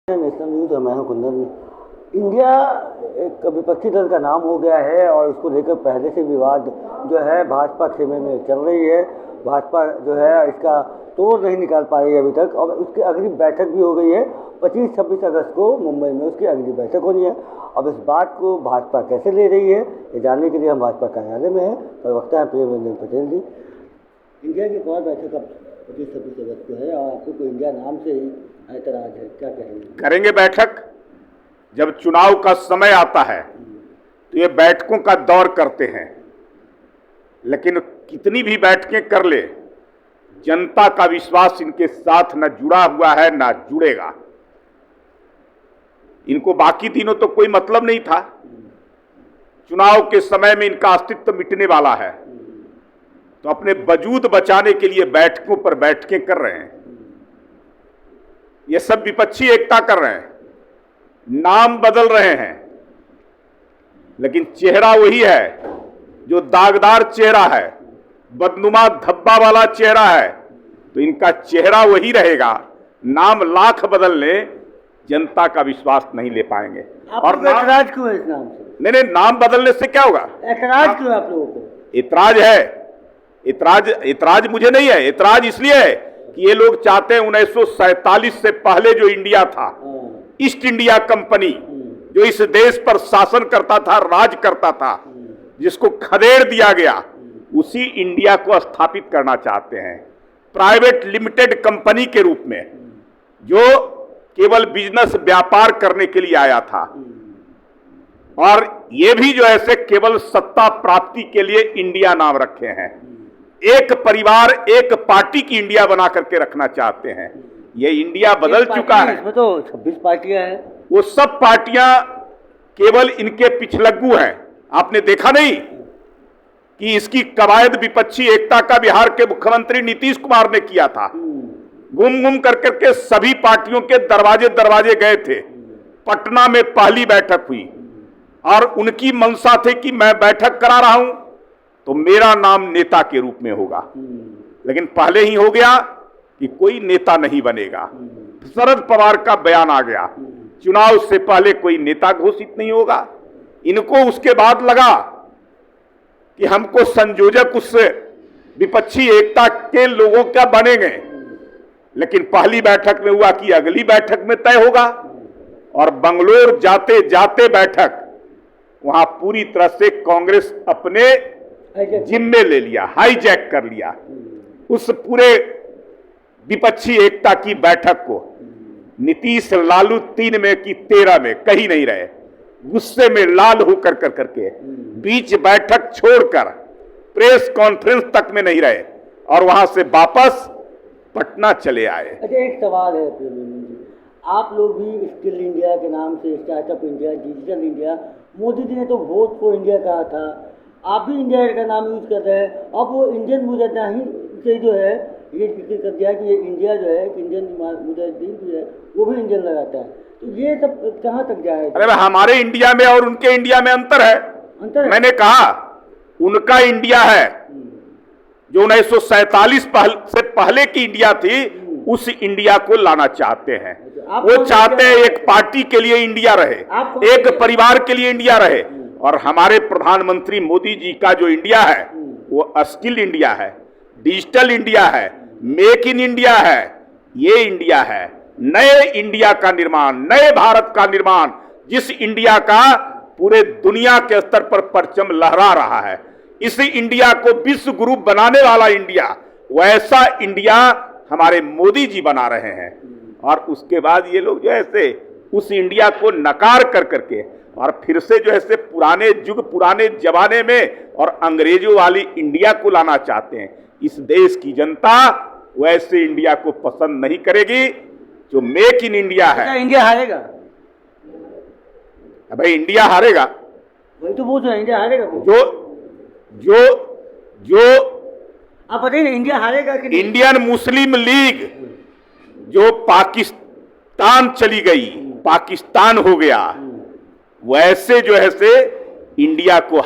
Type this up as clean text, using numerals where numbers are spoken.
National news मैं हूं Kundan. India एक विपक्षी दल का नाम हो गया है और इसको लेकर पहले से विवाद जो है भाजपा खेमे में चल रही है। भाजपा जो है इसका तोड़ नहीं निकाल पा रही है अभी तक और उसकी अगली बैठक भी हो गई है। 25-26 अगस्त को मुंबई में उसकी अगली बैठक होनी है। अब इस बात को भाजपा कैसे ले रही है ये जानने के लिए हम भाजपा कार्यालय में हैं। प्रवक्ता हैं प्रेम रंजन पटेल जी। इंडिया की एक और बैठक अब 25-26 अगस्त को है और आपको तो इंडिया नाम से ही ऐतराज है, क्या कहेंगे? करेंगे बैठक। जब चुनाव का समय आता है तो ये बैठकों का दौर करते हैं, लेकिन कितनी भी बैठकें कर ले जनता का विश्वास इनके साथ न जुड़ा हुआ है न जुड़ेगा। इनको बाकी दिनों तो कोई मतलब नहीं था, चुनाव के समय में इनका अस्तित्व मिटने वाला है, तो अपने वजूद बचाने के लिए बैठकों पर बैठकें कर रहे हैं। ये सब विपक्षी एकता कर रहे हैं, नाम बदल रहे हैं, लेकिन चेहरा वही है जो दागदार चेहरा है, बदनुमा धब्बा वाला चेहरा है, तो इनका चेहरा वही रहेगा। नाम लाख बदल ले, जनता का विश्वास नहीं ले पाएंगे। और ऐतराज क्यों है इस नाम से? नहीं, नाम बदलने से क्या होगा? ऐतराज क्यों आप लोगों को? इतराज है, इतराज मुझे नहीं है। इतराज इसलिए है कि ये लोग चाहते हैं 1947 से पहले जो इंडिया था, ईस्ट इंडिया कंपनी जो इस देश पर शासन करता था, राज करता था, जिसको खदेड़ दिया गया, उसी इंडिया को स्थापित करना चाहते हैं प्राइवेट लिमिटेड कंपनी के रूप में, जो केवल बिजनेस व्यापार करने के लिए आया था। और ये भी जो ऐसे केवल सत्ता प्राप्ति के लिए इंडिया नाम रखे हैं। एक परिवार एक पार्टी की इंडिया बना करके रखना चाहते हैं। ये इंडिया बदल चुका है। इसमें तो 26 पार्टियां हैं। वो सब पार्टियां केवल इनके पिछलग्गू हैं। आपने देखा नहीं कि इसकी कवायद विपक्षी एकता का बिहार के मुख्यमंत्री नीतीश कुमार ने किया था। घूम कर करके सभी पार्टियों के दरवाजे गए थे। पटना में पहली बैठक हुई और उनकी मंशा थी कि मैं बैठक करा रहा हूं तो मेरा नाम नेता के रूप में होगा, लेकिन पहले ही हो गया कि कोई नेता नहीं बनेगा। शरद पवार का बयान आ गया, चुनाव से पहले कोई नेता घोषित नहीं होगा। इनको उसके बाद लगा कि हमको संयोजक उससे विपक्षी एकता के लोगों क्या बनेंगे, लेकिन पहली बैठक में हुआ कि अगली बैठक में तय होगा। और बंगलोर जाते जाते बैठक वहां पूरी तरह से कांग्रेस अपने जिम्मे ले लिया, हाईजैक कर लिया उस पूरे विपक्षी एकता की बैठक को। नीतीश लालू 3 में कि 13 में कहीं नहीं रहे, गुस्से में लाल होकर करके बीच बैठक छोड़कर प्रेस कॉन्फ्रेंस तक में नहीं रहे और वहां से वापस पटना चले आए। अच्छा, एक सवाल है आप लोग भी स्किल इंडिया के नाम से, startup India, digital India, Modi ji ने तो वोट फॉर इंडिया कहा था, आप भी इंडिया का नाम यूज कर रहे हैं। अब वो इंडियन मुजाहिदीन से जो है ये जिक्र कर दिया कि ये इंडिया जो है, इंडियन मुजाहिदीन जो है वो भी इंडियन लगाता है, तो ये सब कहाँ तक जाएगा? अरे हमारे इंडिया में और उनके इंडिया में अंतर है। मैंने कहा उनका इंडिया है जो 1947 से पहले की इंडिया थी, उस इंडिया को लाना चाहते हैं। वो चाहते हैं एक पार्टी के लिए इंडिया रहे, एक परिवार के लिए इंडिया रहे। और हमारे प्रधानमंत्री मोदी जी का जो इंडिया है वो स्किल इंडिया है, डिजिटल इंडिया है, मेक इन इंडिया है। ये इंडिया है नए इंडिया का निर्माण, नए भारत का निर्माण, जिस इंडिया का पूरे दुनिया के स्तर पर परचम लहरा रहा है। इसी इंडिया को विश्व गुरु बनाने वाला इंडिया, वैसा इंडिया हमारे मोदी जी बना रहे हैं। और उसके बाद ये लोग जो ऐसे उस इंडिया को नकार कर करके और फिर से जो है पुराने युग, पुराने जमाने में और अंग्रेजों वाली इंडिया को लाना चाहते हैं। इस देश की जनता वैसे इंडिया को पसंद नहीं करेगी जो मेक इन इंडिया है। इंडिया हारेगा? भाई इंडिया हारेगा, वही तो पूछ रहे हैं, इंडिया हारेगा? जो आप बताइए इंडिया हारेगा कि नहीं? इंडियन मुस्लिम लीग जो पाकिस्तान चली गई, पाकिस्तान हो गया, वैसे जो है से इंडिया को